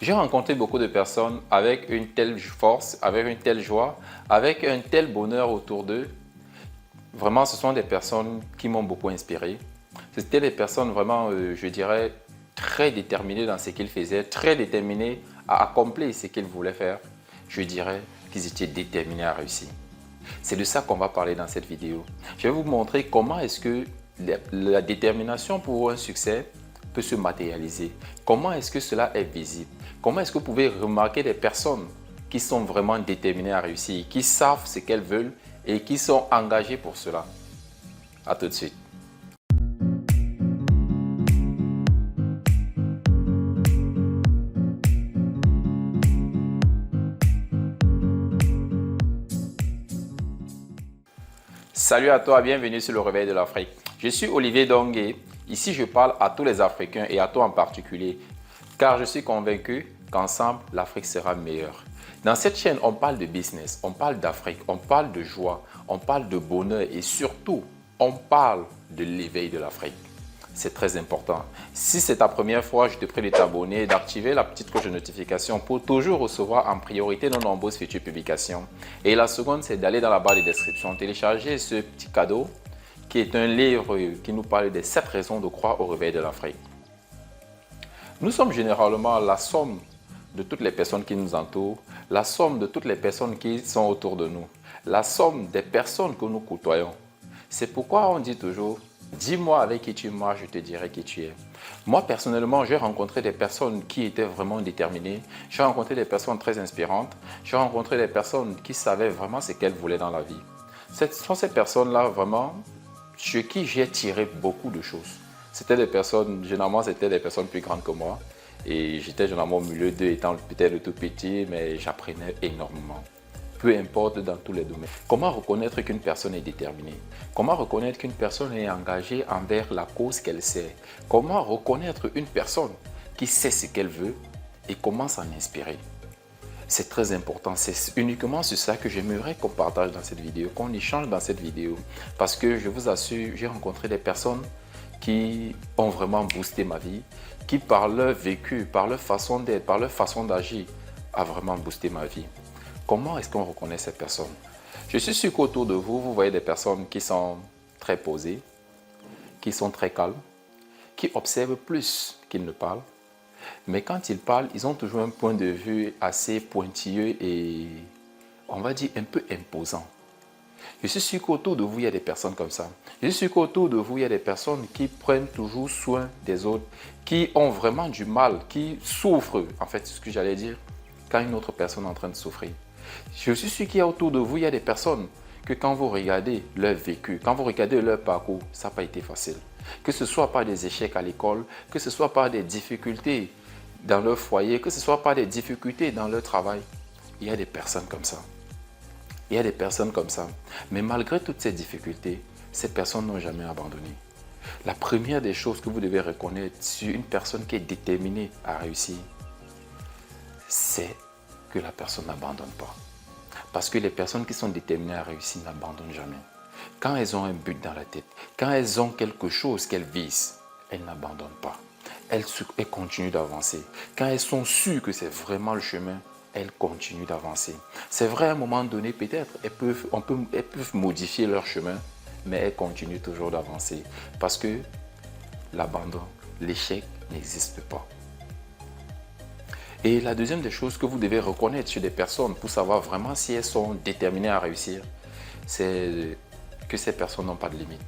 J'ai rencontré beaucoup de personnes avec une telle force, avec une telle joie, avec un tel bonheur autour d'eux. Vraiment, ce sont des personnes qui m'ont beaucoup inspiré. C'était des personnes vraiment, je dirais, très déterminées dans ce qu'ils faisaient, très déterminées à accomplir ce qu'ils voulaient faire. Je dirais qu'ils étaient déterminés à réussir. C'est de ça qu'on va parler dans cette vidéo. Je vais vous montrer comment est-ce que la détermination pour un succès peut se matérialiser. Comment est-ce que cela est visible? Comment est-ce que vous pouvez remarquer des personnes qui sont vraiment déterminées à réussir, qui savent ce qu'elles veulent et qui sont engagées pour cela? À tout de suite. Salut à toi, bienvenue sur le Réveil de l'Afrique. Je suis Olivier Dongué. Ici, je parle à tous les Africains et à toi en particulier, car je suis convaincu qu'ensemble, l'Afrique sera meilleure. Dans cette chaîne, on parle de business, on parle d'Afrique, on parle de joie, on parle de bonheur et surtout, on parle de l'éveil de l'Afrique. C'est très important. Si c'est ta première fois, je te prie de t'abonner et d'activer la petite cloche de notification pour toujours recevoir en priorité nos nombreuses futures publications. Et la seconde, c'est d'aller dans la barre de description, télécharger ce petit cadeau qui est un livre qui nous parle des 7 raisons de croire au réveil de l'Afrique. Nous sommes généralement la somme de toutes les personnes qui nous entourent, la somme de toutes les personnes qui sont autour de nous, la somme des personnes que nous côtoyons. C'est pourquoi on dit toujours: dis-moi avec qui tu marches, je te dirai qui tu es. Moi, personnellement, j'ai rencontré des personnes qui étaient vraiment déterminées. J'ai rencontré des personnes très inspirantes. J'ai rencontré des personnes qui savaient vraiment ce qu'elles voulaient dans la vie. Ce sont ces personnes-là, vraiment, chez qui j'ai tiré beaucoup de choses. C'était des personnes, généralement, c'était des personnes plus grandes que moi. Et j'étais généralement au milieu d'eux, étant peut-être tout petit, mais j'apprenais énormément. Peu importe dans tous les domaines. Comment reconnaître qu'une personne est déterminée? Comment reconnaître qu'une personne est engagée envers la cause qu'elle sait? Comment reconnaître une personne qui sait ce qu'elle veut et comment s'en inspirer? C'est très important. C'est uniquement sur ça que j'aimerais qu'on partage dans cette vidéo, qu'on échange dans cette vidéo. Parce que je vous assure, j'ai rencontré des personnes qui ont vraiment boosté ma vie, qui par leur vécu, par leur façon d'être, par leur façon d'agir, a vraiment boosté ma vie. Comment est-ce qu'on reconnaît ces personnes? Je suis sûr qu'autour de vous, vous voyez des personnes qui sont très posées, qui sont très calmes, qui observent plus qu'ils ne parlent. Mais quand ils parlent, ils ont toujours un point de vue assez pointilleux et, on va dire, un peu imposant. Je suis sûr qu'autour de vous, il y a des personnes comme ça. Je suis sûr qu'autour de vous, il y a des personnes qui prennent toujours soin des autres, qui ont vraiment du mal, qui souffrent, en fait, c'est ce que j'allais dire, quand une autre personne est en train de souffrir. Je suis sûr qu'il y a autour de vous, il y a des personnes que quand vous regardez leur vécu, quand vous regardez leur parcours, ça n'a pas été facile. Que ce soit par des échecs à l'école, que ce soit par des difficultés dans leur foyer, que ce soit par des difficultés dans leur travail. Il y a des personnes comme ça. Il y a des personnes comme ça. Mais malgré toutes ces difficultés, ces personnes n'ont jamais abandonné. La première des choses que vous devez reconnaître sur une personne qui est déterminée à réussir, c'est que la personne n'abandonne pas. Parce que les personnes qui sont déterminées à réussir n'abandonnent jamais. Quand elles ont un but dans la tête, quand elles ont quelque chose qu'elles visent, elles n'abandonnent pas. Elles continuent d'avancer. Quand elles sont sûres que c'est vraiment le chemin, elles continuent d'avancer. C'est vrai, à un moment donné, peut-être, elles peuvent modifier leur chemin, mais elles continuent toujours d'avancer. Parce que l'abandon, l'échec n'existe pas. Et la deuxième des choses que vous devez reconnaître chez des personnes pour savoir vraiment si elles sont déterminées à réussir, c'est que ces personnes n'ont pas de limite.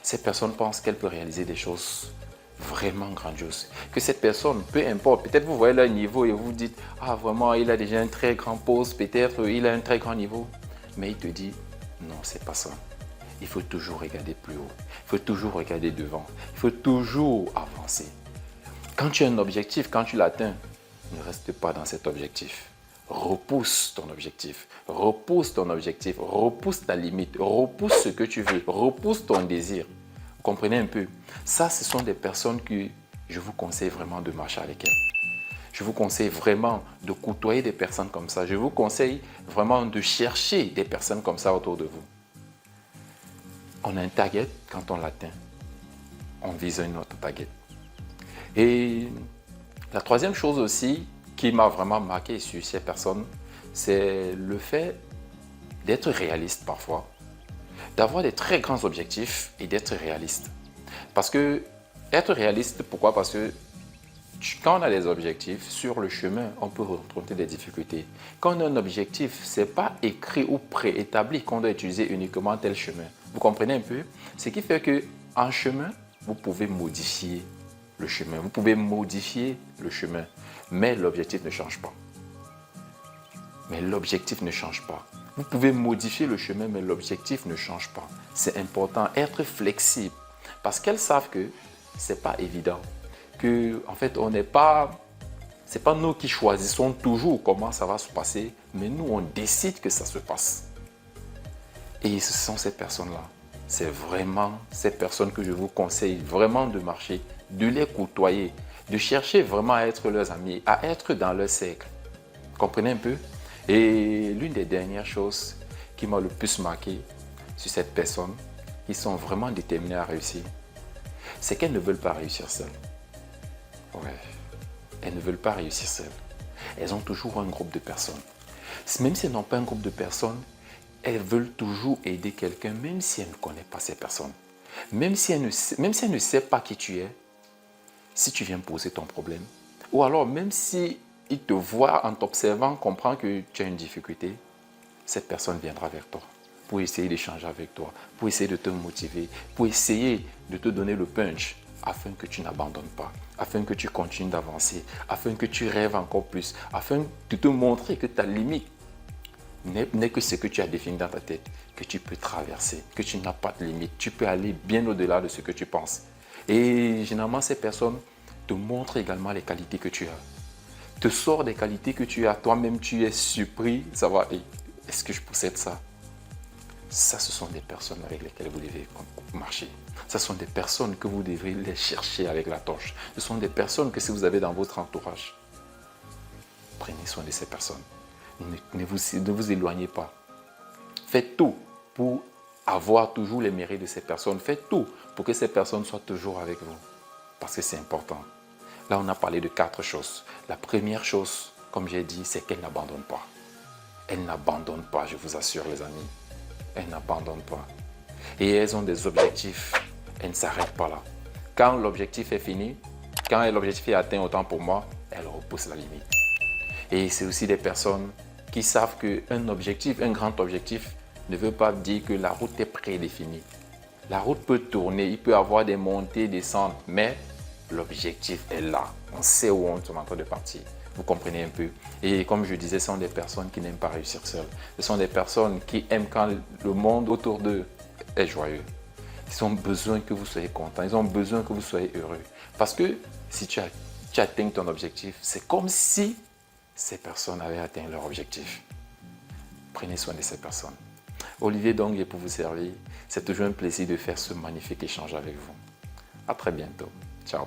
Ces personnes pensent qu'elles peuvent réaliser des choses vraiment grandioses. Que cette personne, peu importe, peut-être vous voyez leur niveau et vous vous dites: ah vraiment, il a déjà un très grand poste, peut-être il a un très grand niveau. Mais il te dit: non, c'est pas ça. Il faut toujours regarder plus haut. Il faut toujours regarder devant. Il faut toujours avancer. Quand tu as un objectif, quand tu l'atteins, ne reste pas dans cet objectif. Repousse ton objectif. Repousse ton objectif. Repousse ta limite. Repousse ce que tu veux. Repousse ton désir. Vous comprenez un peu? Ça, ce sont des personnes que je vous conseille vraiment de marcher avec elles. Je vous conseille vraiment de côtoyer des personnes comme ça. Je vous conseille vraiment de chercher des personnes comme ça autour de vous. On a un target, quand on l'atteint, on vise une autre target. Et la troisième chose aussi qui m'a vraiment marqué sur ces personnes, c'est le fait d'être réaliste parfois, d'avoir des très grands objectifs et d'être réaliste. Parce que être réaliste, pourquoi? Parce que quand on a des objectifs, sur le chemin, on peut rencontrer des difficultés. Quand on a un objectif, ce n'est pas écrit ou préétabli qu'on doit utiliser uniquement tel chemin. Vous comprenez un peu? Ce qui fait qu'en chemin, vous pouvez modifier le chemin. Vous pouvez modifier le chemin, mais l'objectif ne change pas. Mais l'objectif ne change pas. Vous pouvez modifier le chemin, mais l'objectif ne change pas. C'est important, être flexible. Parce qu'elles savent que ce n'est pas évident. Que, en fait, c'est pas nous qui choisissons toujours comment ça va se passer, mais nous, on décide que ça se passe. Et ce sont ces personnes-là. C'est vraiment ces personnes que je vous conseille vraiment de marcher, de les côtoyer, de chercher vraiment à être leurs amis, à être dans leur cercle. Comprenez un peu? Et l'une des dernières choses qui m'a le plus marqué sur cette personne, qui sont vraiment déterminés à réussir, c'est qu'elles ne veulent pas réussir seules. Ouais, elles ne veulent pas réussir seules. Elles ont toujours un groupe de personnes. Même si elles n'ont pas un groupe de personnes, elles veulent toujours aider quelqu'un, même si elles ne connaissent pas ces personnes. Même si elles ne savent pas qui tu es, si tu viens poser ton problème, ou alors même si il te voit en t'observant, comprend que tu as une difficulté, cette personne viendra vers toi pour essayer d'échanger avec toi, pour essayer de te motiver, pour essayer de te donner le punch afin que tu n'abandonnes pas, afin que tu continues d'avancer, afin que tu rêves encore plus, afin de te montrer que ta limite n'est que ce que tu as défini dans ta tête, que tu peux traverser, que tu n'as pas de limite, tu peux aller bien au-delà de ce que tu penses. Et généralement, ces personnes te montrent également les qualités que tu as, te sortent des qualités que tu as, toi-même tu es surpris de savoir, hey, est-ce que je possède ça? Ça, ce sont des personnes avec lesquelles vous devez marcher. Ce sont des personnes que vous devez les chercher avec la torche. Ce sont des personnes que si vous avez dans votre entourage, prenez soin de ces personnes. Ne vous éloignez pas. Faites tout pour avoir toujours les mérites de ces personnes. Faites tout pour que ces personnes soient toujours avec vous. Parce que c'est important. Là, on a parlé de 4 choses. La première chose, comme j'ai dit, c'est qu'elles n'abandonnent pas. Elles n'abandonnent pas, je vous assure les amis. Elles n'abandonnent pas. Et elles ont des objectifs. Elles ne s'arrêtent pas là. Quand l'objectif est fini, quand l'objectif est atteint, autant pour moi, elles repoussent la limite. Et c'est aussi des personnes qui savent qu'un objectif, un grand objectif, ne veut pas dire que la route est prédéfinie. La route peut tourner, il peut y avoir des montées, des descentes, mais l'objectif est là. On sait où on est en train de partir. Vous comprenez un peu. Et comme je disais, ce sont des personnes qui n'aiment pas réussir seules. Ce sont des personnes qui aiment quand le monde autour d'eux est joyeux. Ils ont besoin que vous soyez content. Ils ont besoin que vous soyez heureux. Parce que si tu atteins ton objectif, c'est comme si ces personnes avaient atteint leur objectif. Prenez soin de ces personnes. Olivier Dongue pour vous servir. C'est toujours un plaisir de faire ce magnifique échange avec vous. À très bientôt. Ciao.